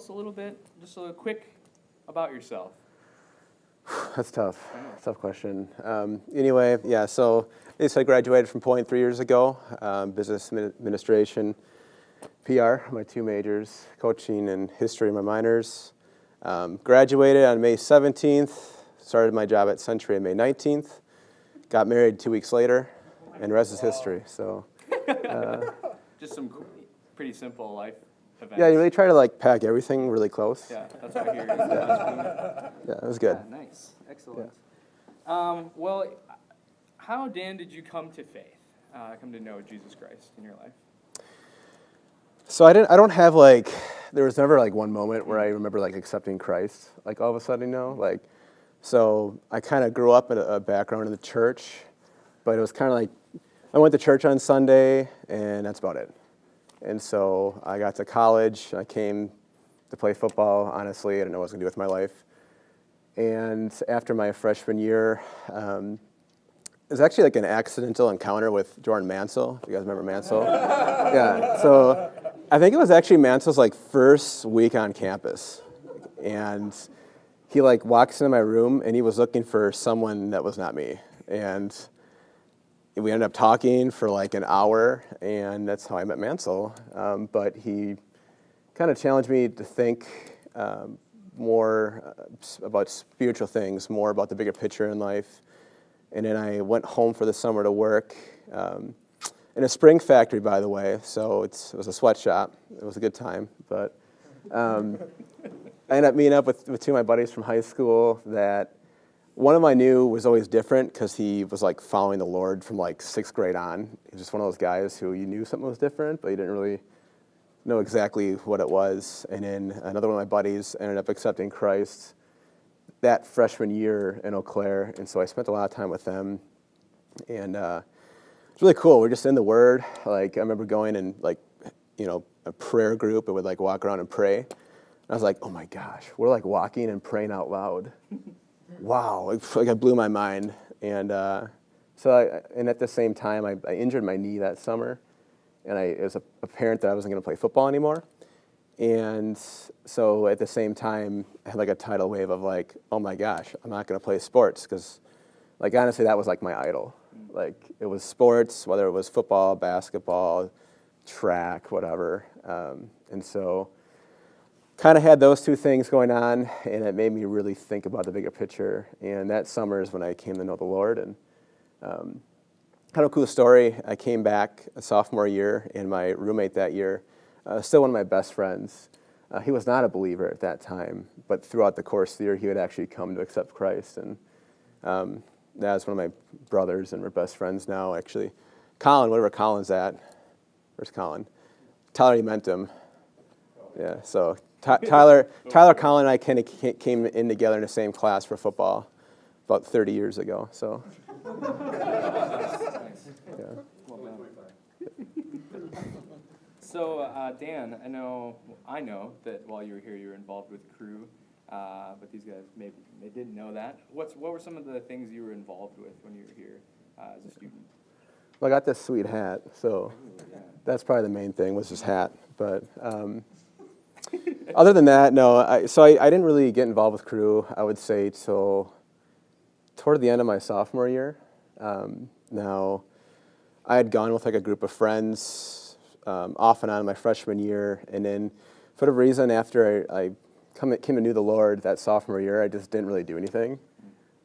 us a little bit, just a quick about yourself. That's tough. Tough question. Anyway, yeah, so I graduated from Point 3 years ago, business administration, PR, my two majors, coaching and history, my minors. Graduated on May 17th, started my job at Century on May 19th, got married 2 weeks later, and the rest is history. So, just some pretty simple life events. Yeah, you really try to pack everything really close. Yeah, that's what I hear. Yeah, it was good. Yeah, nice, excellent. Yeah. Well, how, Dan, did you come to faith? Come to know Jesus Christ in your life? So I don't have there was never one moment where I remember accepting Christ all of a sudden, so I kind of grew up in a background in the church, but it was kind of I went to church on Sunday and that's about it. And so I got to college, I came to play football, honestly, I didn't know what I was going to do with my life. And after my freshman year, it was actually an accidental encounter with Jordan Mansell, if you guys remember Mansell. Yeah, so I think it was actually Mansell's first week on campus. And he walks into my room and he was looking for someone that was not me. And we ended up talking for an hour, and that's how I met Mansell. But he kind of challenged me to think more about spiritual things, more about the bigger picture in life. And then I went home for the summer to work in a spring factory, by the way. So it was a sweatshop. It was a good time. But I ended up meeting up with two of my buddies from high school that one of them I knew was always different because he was following the Lord from 6th grade on. He was just one of those guys who you knew something was different, but you didn't really know exactly what it was. And then another one of my buddies ended up accepting Christ that freshman year in Eau Claire, and so I spent a lot of time with them. And it's really cool. We're just in the Word. I remember going in a prayer group and would walk around and pray. And I was like, oh my gosh, we're walking and praying out loud. Wow, it blew my mind. And and at the same time, I injured my knee that summer, and it was apparent that I wasn't going to play football anymore. And so at the same time, I had a tidal wave of oh my gosh, I'm not going to play sports because, honestly, that was my idol. It was sports, whether it was football, basketball, track, whatever. And so kind of had those two things going on, and it made me really think about the bigger picture. And that summer is when I came to know the Lord. And kind of a cool story, I came back a sophomore year, and my roommate that year, still one of my best friends, he was not a believer at that time, but throughout the course of the year, he would actually come to accept Christ. And that was one of my brothers, and we're best friends now, actually. Colin, whatever Colin's at. Where's Colin? Tyler, you meant him. Yeah, so Tyler, Colin, and I kind of came in together in the same class for football about 30 years ago. So, yeah. So, Dan, I know that while you were here, you were involved with Crew, but these guys maybe they didn't know that. What were some of the things you were involved with when you were here as a student? Well, I got this sweet hat, so that's probably the main thing was this hat. But other than that, no. I didn't really get involved with Crew, I would say, till toward the end of my sophomore year. Now, I had gone with a group of friends off and on my freshman year, and then for whatever reason, after I came to know the Lord that sophomore year, I just didn't really do anything.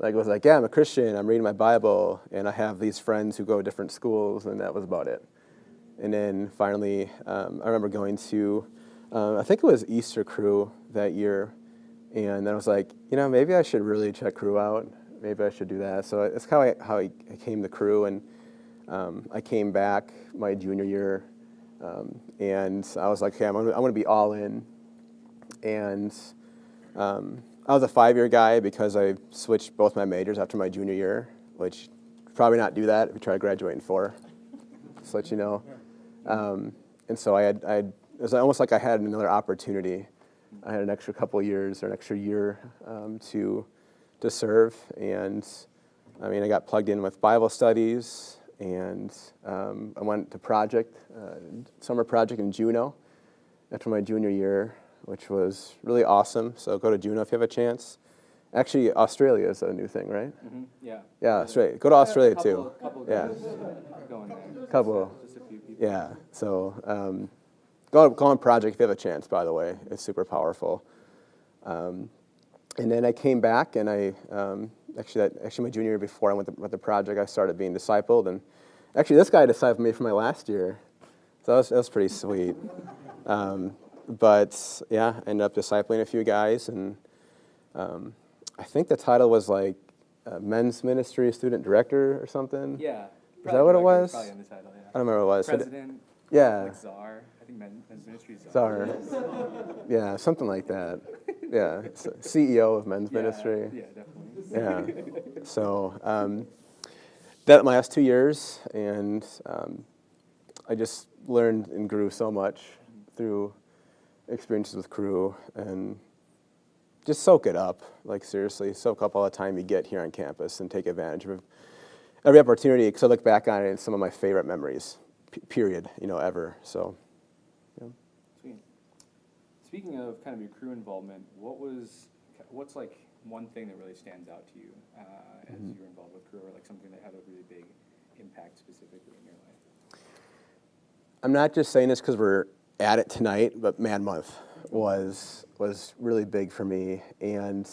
It was yeah, I'm a Christian, I'm reading my Bible, and I have these friends who go to different schools, and that was about it. And then finally, I remember going to, I think it was Easter Crew that year, and then I was maybe I should really check Crew out. Maybe I should do that. So that's how I came to Crew, and I came back my junior year, and I was okay, I'm gonna be all in. And I was a 5-year guy because I switched both my majors after my junior year, which probably not do that if you try to graduate in 4. Just to let you know. And so it was almost like I had another opportunity. I had an extra couple of years or an extra year to serve, and I got plugged in with Bible studies, and I went to summer project in Juneau after my junior year, which was really awesome. So go to Juneau if you have a chance. Actually, Australia is a new thing, right? Mm-hmm. Yeah. Yeah, Australia. Go to Australia too. Couple Yeah. guys going there. Couple. Just a few people. Yeah. So go on project if you have a chance. By the way, it's super powerful. And then I came back, and I actually my junior year before I went with the project, I started being discipled, and actually this guy discipled me for my last year, so that was pretty sweet. But yeah, I ended up discipling a few guys, and I think the title was like men's ministry student director or something. Yeah. Is that what it was? Probably in the title, yeah. I don't remember what it was. President. Yeah. Like czar. I think men's ministry is Czar. Yeah, something like that. Yeah, CEO of men's ministry. Yeah, definitely. Yeah. So that my last 2 years, and I just learned and grew so much through experiences with crew, and just soak it up. Like seriously, soak up all the time you get here on campus and take advantage of every opportunity. Because I look back on it, it's some of my favorite memories, period. Ever. So. Yeah. Sweet. Speaking of kind of your crew involvement, what's like one thing that really stands out to you as you're involved with crew, or like something that had a really big impact specifically in your life? I'm not just saying this because we're at it tonight, but Man Month was really big for me, and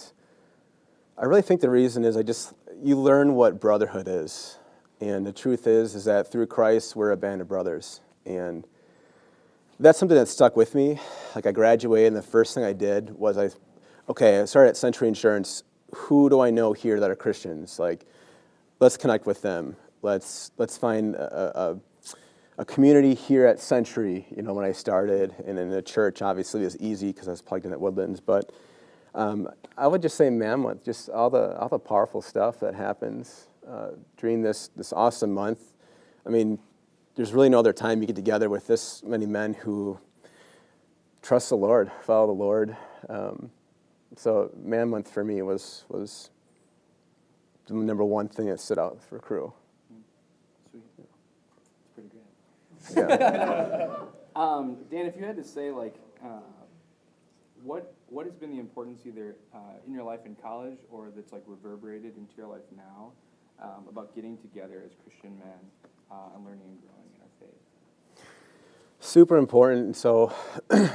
I really think the reason is you learn what brotherhood is, and the truth is that through Christ we're a band of brothers, and that's something that stuck with me. Like I graduated, and the first thing I did was I started at Century Insurance. Who do I know here that are Christians? Like, let's connect with them. Let's find a community here at Century. When I started, and in the church, obviously it was easy because I was plugged in at Woodlands. But I would just say, man, just all the powerful stuff that happens during this awesome month. I mean, there's really no other time you get together with this many men who trust the Lord, follow the Lord. So Man Month for me was the number one thing that stood out for crew. Sweet. It's pretty great. Yeah. Dan, if you had to say like, what has been the importance either in your life in college or that's like reverberated into your life now about getting together as Christian men and learning and growing in our faith? Super important. So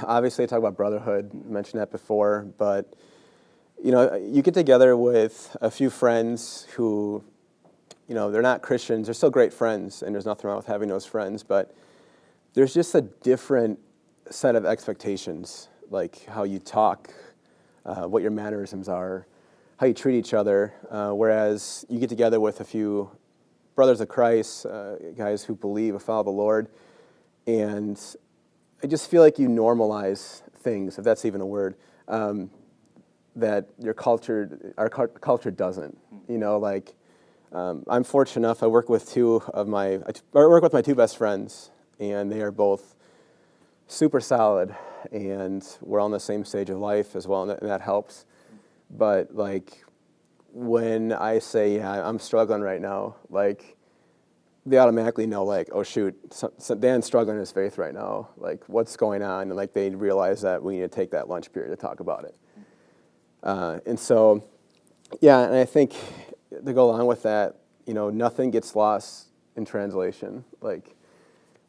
obviously I talk about brotherhood, mentioned that before, but you get together with a few friends who, they're not Christians, they're still great friends, and there's nothing wrong with having those friends, but there's just a different set of expectations, like how you talk, what your mannerisms are, how you treat each other, whereas you get together with a few brothers of Christ, guys who believe and follow the Lord, and I just feel like you normalize things, if that's even a word, that our culture doesn't. I'm fortunate enough. I work with my two best friends, and they are both super solid, and we're on the same stage of life as well, and that helps. But like when I say, yeah, I'm struggling right now, like they automatically know, like, oh shoot, Dan's struggling in his faith right now. Like, what's going on? And like they realize that we need to take that lunch period to talk about it. And so, yeah, and I think to go along with that, nothing gets lost in translation. Like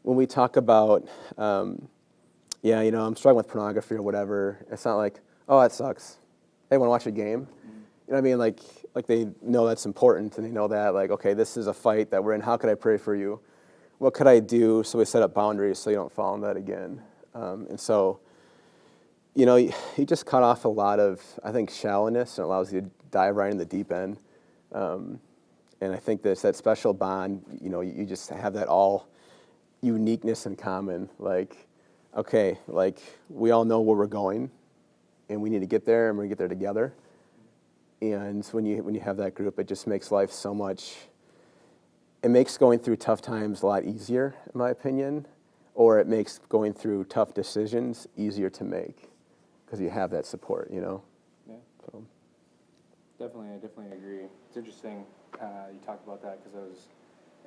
when we talk about, I'm struggling with pornography or whatever, it's not like, oh, that sucks. Hey, want to watch a game? You know what I mean? Like they know that's important, and they know that, like, okay, this is a fight that we're in. How could I pray for you? What could I do? So we set up boundaries so you don't fall in that again. And so, you just cut off a lot of, I think, shallowness, and allows you to dive right in the deep end. And I think that special bond, you just have that all uniqueness in common. Like, okay, like we all know where we're going, and we need to get there, and we're gonna get there together. And when you have that group, it just makes life so much. It makes going through tough times a lot easier, in my opinion, or it makes going through tough decisions easier to make because you have that support. Yeah. So. I definitely agree. It's interesting you talked about that because I was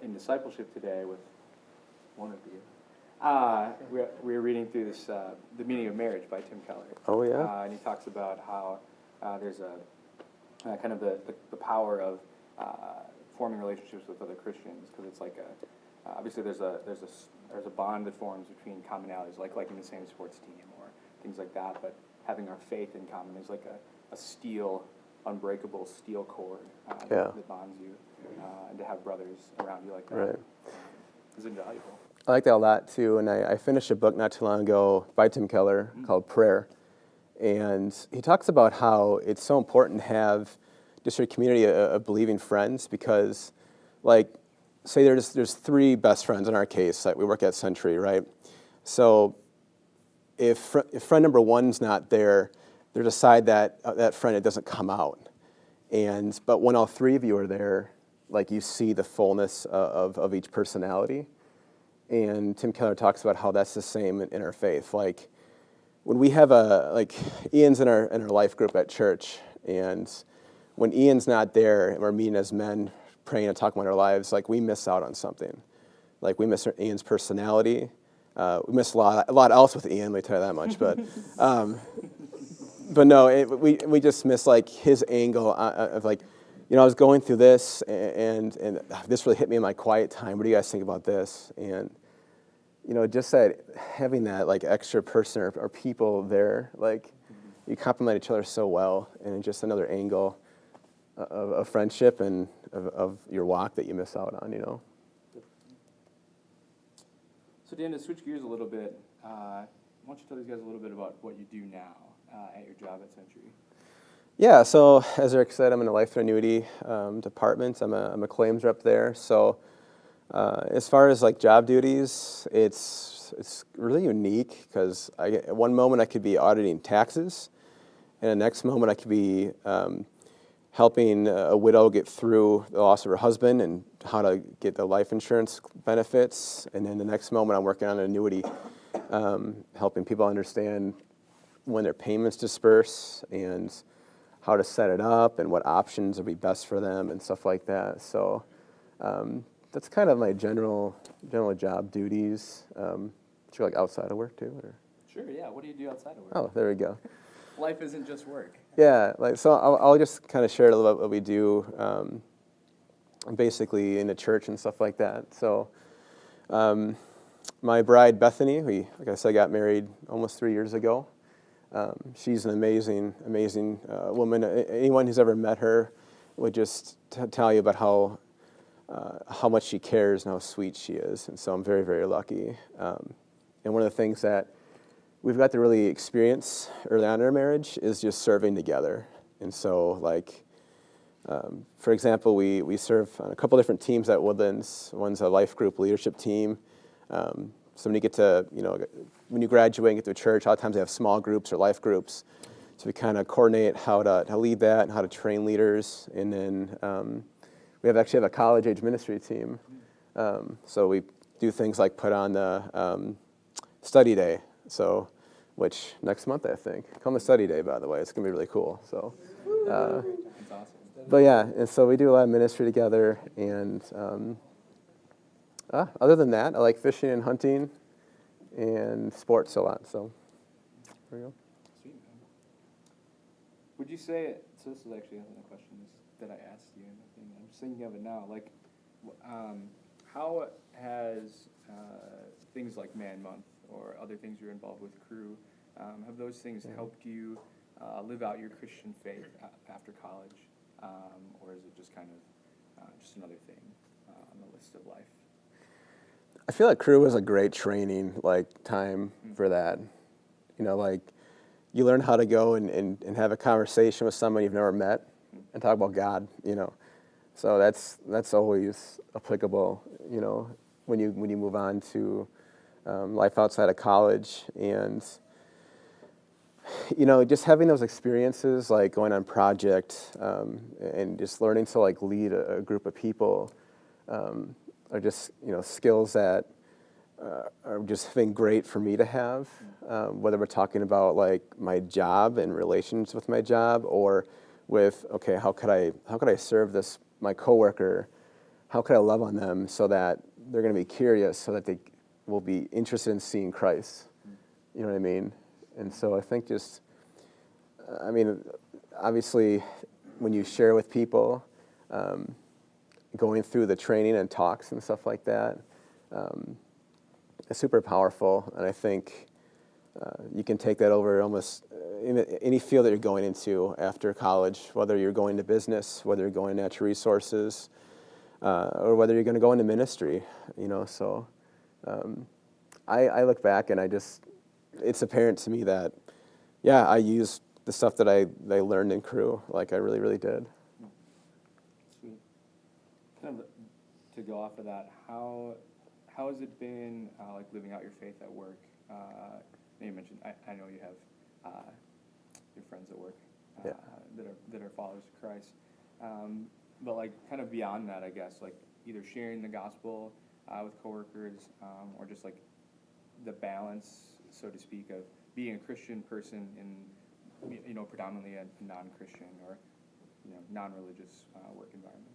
in discipleship today with one of you. We were reading through this, The Meaning of Marriage by Tim Keller. Oh, yeah? And he talks about how there's a kind of the power of forming relationships with other Christians, because it's like obviously there's a bond that forms between commonalities, like liking the same sports team or things like that. But having our faith in common is like a unbreakable steel cord that bonds you, and to have brothers around you like that is invaluable. I like that a lot, too, and I finished a book not too long ago by Tim Keller called Prayer, and he talks about how it's so important to have just a community of believing friends, because, like, say there's three best friends in our case, like we work at Century, right? So if friend number one's not there, there's a side that friend, it doesn't come out, but when all three of you are there, like, you see the fullness of each personality. And Tim Keller talks about how that's the same in our faith. Like, when we have Ian's in our life group at church, and when Ian's not there and we're meeting as men, praying and talking about our lives, like, we miss out on something. Like, we miss Ian's personality. We miss a lot else with Ian, let me tell you that much. But no, we just miss, like, his angle of, like, I was going through this, and this really hit me in my quiet time. What do you guys think about this? And, just that, having that, like, extra person or people there, like, you complement each other so well, and just another angle of friendship and of your walk that you miss out on, So, Dan, to switch gears a little bit, why don't you tell these guys a little bit about what you do now at your job at Century? Yeah, so as Eric said, I'm in the life and annuity department. I'm a claims rep there. So as far as, like, job duties, it's really unique, because at one moment I could be auditing taxes, and the next moment I could be helping a widow get through the loss of her husband and how to get the life insurance benefits, and then the next moment I'm working on an annuity, helping people understand when their payments disperse and how to set it up and what options would be best for them and stuff like that. So that's kind of my general job duties. Do you like outside of work too? Or? Sure, yeah. What do you do outside of work? Oh, there we go. Life isn't just work. Yeah, so I'll just kind of share a little bit what we do, basically in the church and stuff like that. So my bride, Bethany, like I said, got married almost 3 years ago. She's an amazing woman. Anyone who's ever met her would just tell you about how much she cares and how sweet she is. And so I'm very, very lucky. And one of the things that we've got to really experience early on in our marriage is just serving together. And so, like, for example, we serve on a couple different teams at Woodlands. One's a life group leadership team. So when you get to, when you graduate and get to a church, a lot of times they have small groups or life groups. So we kind of coordinate how to lead that and how to train leaders. And then we actually have a college-age ministry team. So we do things like put on the study day. So, which next month, I think. Come to study day, by the way. It's going to be really cool. So, That's awesome. But yeah, and so we do a lot of ministry together. And other than that, I like fishing and hunting and sports a lot. So there you go. Sweet, man. Would you say, so this is actually another question that I asked you, and I'm just thinking of it now. Like, how has things like Man Month or other things you're involved with, Crew, have those things helped you live out your Christian faith after college? Or is it just kind of just another thing on the list of life? I feel like Crew was a great training, time for that. You learn how to go and have a conversation with someone you've never met and talk about God, So that's always applicable, when you move on to life outside of college. And, just having those experiences, like going on project and just learning to, lead a group of people are just, skills that are just been great for me to have, whether we're talking about, my job and relations with my job, or with, okay, how could I serve my coworker? How could I love on them so that they're going to be curious, so that they will be interested in seeing Christ. You know what I mean? And so I think obviously, when you share with people, going through the training and talks and stuff like that, it's super powerful. And I think you can take that over almost in any field that you're going into after college, whether you're going to business, whether you're going to natural resources, or whether you're going to go into ministry. So I look back and it's apparent to me that, I used the stuff that I learned in Crew, like I really, really did. Sweet. Kind of to go off of that, how has it been like living out your faith at work? You mentioned I know you have your friends at work that are followers of Christ, but like kind of beyond that, I guess, like either sharing the gospel with coworkers or just like the balance, so to speak, of being a Christian person in predominantly a non-Christian or non-religious work environment.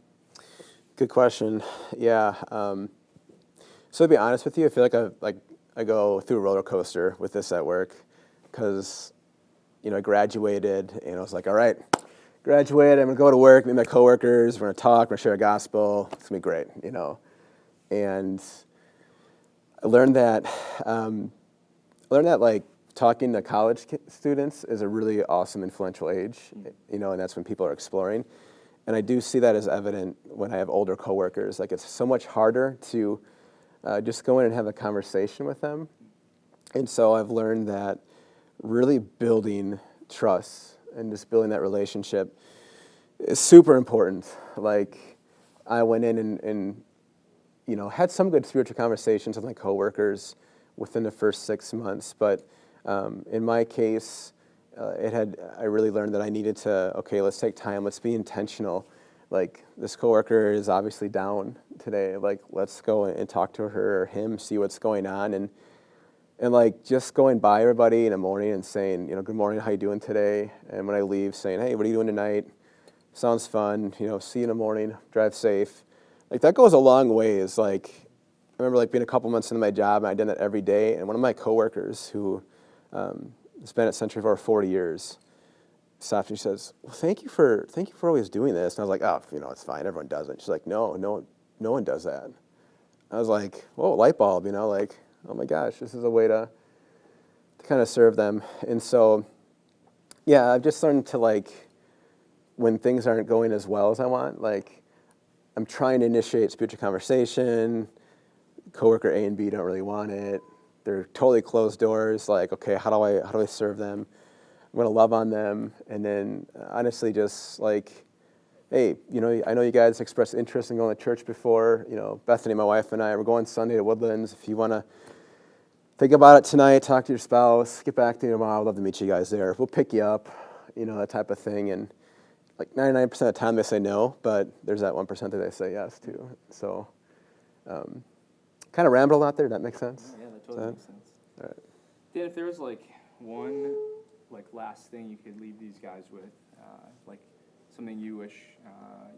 Good question. Yeah. So to be honest with you, I feel like I go through a roller coaster with this at work because, I graduated and I was like, all right, graduated, I'm going to go to work, meet my coworkers, we're going to talk, we're going to share a gospel, it's going to be great, And I learned that like talking to college students is a really awesome, influential age, and that's when people are exploring. And I do see that as evident when I have older coworkers. Like it's so much harder to just go in and have a conversation with them. And so I've learned that really building trust and just building that relationship is super important. Like I went in and had some good spiritual conversations with my coworkers within the first 6 months. But in my case, I really learned that I needed to, let's take time, let's be intentional. Like this coworker is obviously down today. Like let's go and talk to her or him, see what's going on, and like just going by everybody in the morning and saying, good morning, how you doing today? And when I leave, saying, hey, what are you doing tonight? Sounds fun. See you in the morning. Drive safe. Like that goes a long ways. Like I remember like being a couple months into my job, and I did that every day. And one of my coworkers who has been at Century for over 40 years stops and she says, well, thank you for always doing this. And I was like, oh, it's fine. Everyone does it. She's like, no one does that. I was like, whoa, light bulb, like, oh my gosh, this is a way to kind of serve them. And so, yeah, I've just learned to like, when things aren't going as well as I want, like I'm trying to initiate spiritual conversation. Coworker A and B don't really want it. They're totally closed doors. Like, okay, how do I serve them? I'm going to love on them. And then honestly, just like, hey, I know you guys expressed interest in going to church before. Bethany, my wife, and I, we're going Sunday to Woodlands. If you want to think about it tonight, talk to your spouse, get back to you tomorrow. I'd love to meet you guys there. We'll pick you up, that type of thing. And like 99% of the time they say no, but there's that 1% that they say yes to. So kind of rambled out there. That makes sense? Yeah, that totally makes sense. All right. Dan, if there was like one last thing you could leave these guys with, like something you wish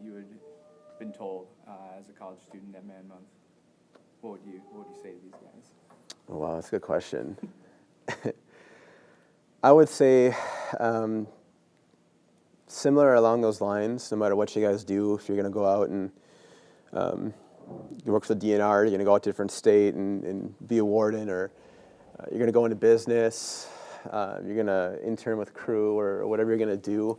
you had been told as a college student at Man Month, what would you say to these guys? Oh, wow, that's a good question. I would say similar along those lines, no matter what you guys do, if you're going to go out and you work for the DNR, you're going to go out to a different state and be a warden, or you're going to go into business, you're going to intern with Crew or whatever you're going to do.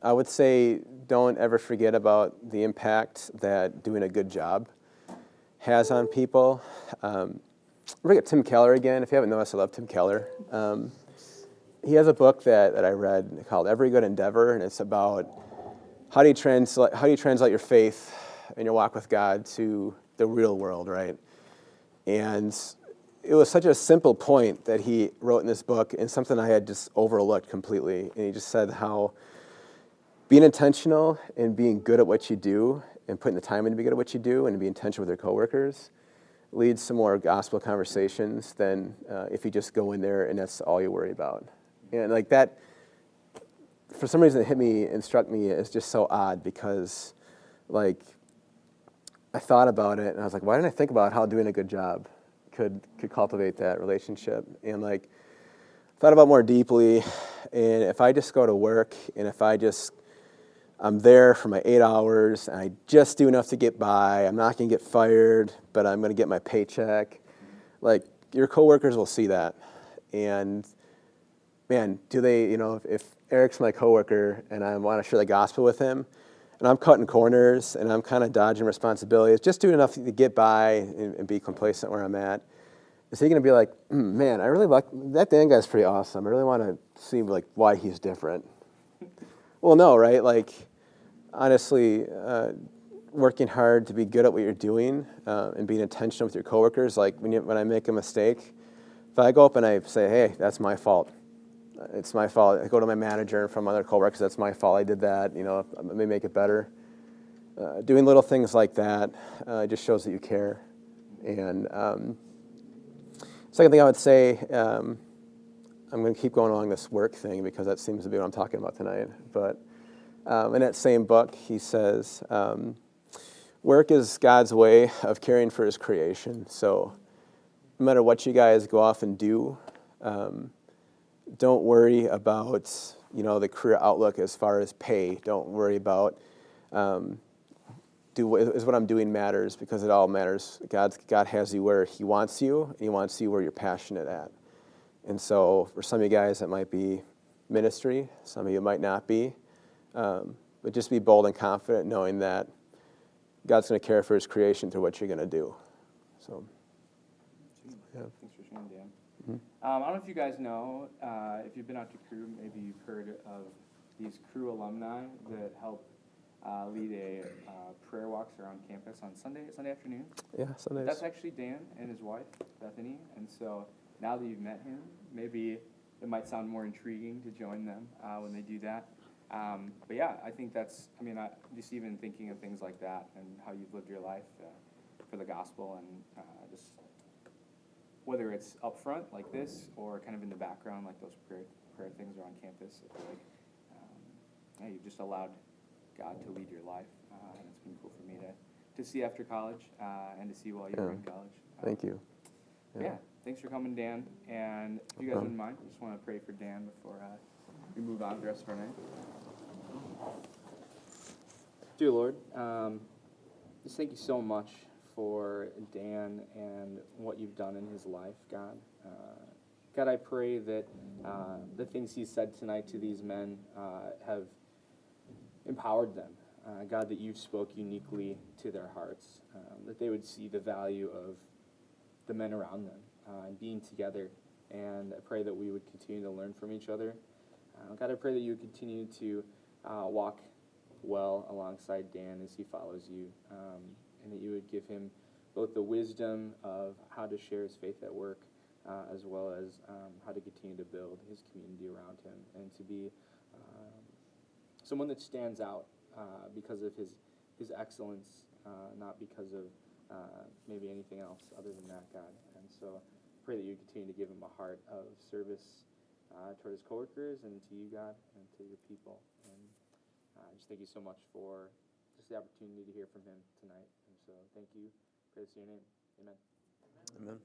I would say don't ever forget about the impact that doing a good job has on people. Bring up Tim Keller again. If you haven't noticed, I love Tim Keller. He has a book that I read called Every Good Endeavor, and it's about how do you translate your faith and your walk with God to the real world, right? And it was such a simple point that he wrote in this book, and something I had just overlooked completely. And he just said how being intentional and being good at what you do and putting the time in to be good at what you do and to be intentional with your coworkers leads to more gospel conversations than if you just go in there and that's all you worry about. And like that, for some reason it hit me and struck me as just so odd because like I thought about it, and I was like, why didn't I think about how doing a good job could cultivate that relationship? And like, thought about more deeply, and if I just go to work, and if I'm there for my 8 hours, and I just do enough to get by, I'm not going to get fired, but I'm going to get my paycheck, like, your coworkers will see that. And man, do they, if Eric's my coworker and I want to share the gospel with him, and I'm cutting corners and I'm kind of dodging responsibilities, just doing enough to get by and be complacent where I'm at, is he going to be like, man, I really like, that Dan guy's pretty awesome. I really want to see like why he's different. Well, no, right? Like, honestly, working hard to be good at what you're doing and being intentional with your coworkers, like when I make a mistake, if I go up and I say, hey, that's my fault. It's my fault. I go to my manager from other coworkers, that's my fault. I did that. Let me make it better. Doing little things like that just shows that you care. And second thing I would say, I'm going to keep going along this work thing because that seems to be what I'm talking about tonight. But in that same book, he says, work is God's way of caring for his creation. So no matter what you guys go off and do, don't worry about, the career outlook as far as pay. Don't worry about, is what I'm doing matters, because it all matters. God has you where he wants you, and he wants you where you're passionate at. And so for some of you guys, that might be ministry. Some of you might not be. But just be bold and confident knowing that God's going to care for his creation through what you're going to do. So, yeah. Thanks for sharing, Dan. I don't know if you guys know, if you've been out to Crew, maybe you've heard of these Crew alumni that help lead a prayer walks around campus on Sunday afternoon. Yeah, Sundays. That's actually Dan and his wife, Bethany. And so now that you've met him, maybe it might sound more intriguing to join them when they do that. But yeah, I think that's, just even thinking of things like that and how you've lived your life for the gospel, and just whether it's up front like this or kind of in the background like those prayer things around campus, I feel like you've just allowed God to lead your life, and it's been cool for me to see after college and to see while you were in college. Thank you. Yeah, thanks for coming, Dan. And if you guys wouldn't mind, I just want to pray for Dan before we move on to the rest of our night. Dear Lord, just thank you so much for Dan and what you've done in his life, God. God, I pray that the things he said tonight to these men have empowered them. God, that you spoke uniquely to their hearts, that they would see the value of the men around them and being together. And I pray that we would continue to learn from each other. God, I pray that you would continue to walk well alongside Dan as he follows you, and that you would give him both the wisdom of how to share his faith at work, as well as how to continue to build his community around him, and to be someone that stands out because of his excellence, not because of maybe anything else other than that, God. And so I pray that you continue to give him a heart of service toward his coworkers and to you, God, and to your people. And I just thank you so much for just the opportunity to hear from him tonight. And so thank you. Praise your name. Amen. Amen.